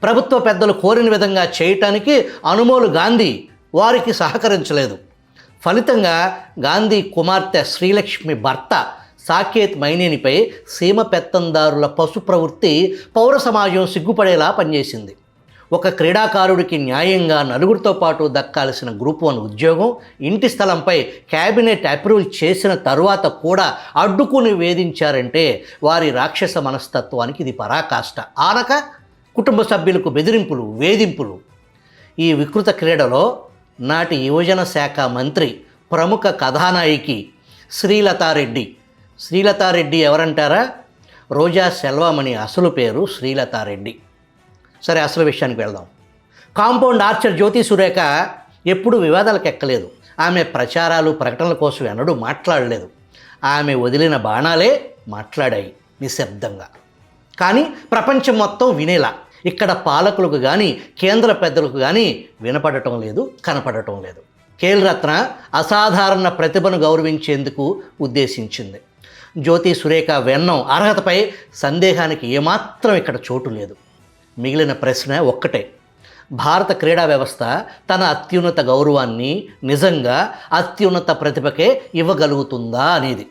ప్రభుత్వ పెద్దలు కోరిన విధంగా చేయటానికి అనుమోలు గాంధీ వారికి సహకరించలేదు. ఫలితంగా గాంధీ కుమార్తె శ్రీలక్ష్మి భర్త సాకేత్ మైనేనిపై సీమ పెత్తందారుల పశు ప్రవృత్తి పౌర సమాజం సిగ్గుపడేలా పనిచేసింది. ఒక క్రీడాకారుడికి న్యాయంగా నలుగురితో పాటు దక్కాల్సిన గ్రూప్ 1 ఉద్యోగం, ఇంటి స్థలంపై క్యాబినెట్ అప్రూవల్ చేసిన తరువాత కూడా అడ్డుకుని వేధించారంటే వారి రాక్షస మనస్తత్వానికి ఇది పరాకాష్ట. ఆనక కుటుంబ సభ్యులకు బెదిరింపులు, వేధింపులు. ఈ వికృత క్రీడలో నాటి యువజన శాఖ మంత్రి, ప్రముఖ కథానాయికి శ్రీలతారెడ్డి ఎవరంటారా? రోజా సెల్వమణి అసలు పేరు శ్రీలతారెడ్డి. సరే, అసలు విషయానికి వెళ్దాం. కాంపౌండ్ ఆర్చర్ జ్యోతి సురేఖ ఎప్పుడూ వివాదాలకు ఎక్కలేదు. ఆమె ప్రచారాలు, ప్రకటనల కోసం ఎన్నడూ మాట్లాడలేదు. ఆమె వదిలిన బాణాలే మాట్లాడాయి నిశ్శబ్దంగా. కానీ ప్రపంచం మొత్తం వినేలా ఇక్కడ పాలకులకు కానీ కేంద్ర పెద్దలకు కానీ వినపడటం లేదు, కనపడటం లేదు. ఖేల్ రత్న అసాధారణ ప్రతిభను గౌరవించేందుకు ఉద్దేశించింది. జ్యోతి సురేఖ వెన్నం అర్హతపై సందేహానికి ఏమాత్రం ఇక్కడ చోటు లేదు. మిగిలిన ప్రశ్న ఒక్కటే: భారత క్రీడా వ్యవస్థ తన అత్యున్నత గౌరవాన్ని నిజంగా అత్యున్నత ప్రతిభకే ఇవ్వగలుగుతుందా అనేది.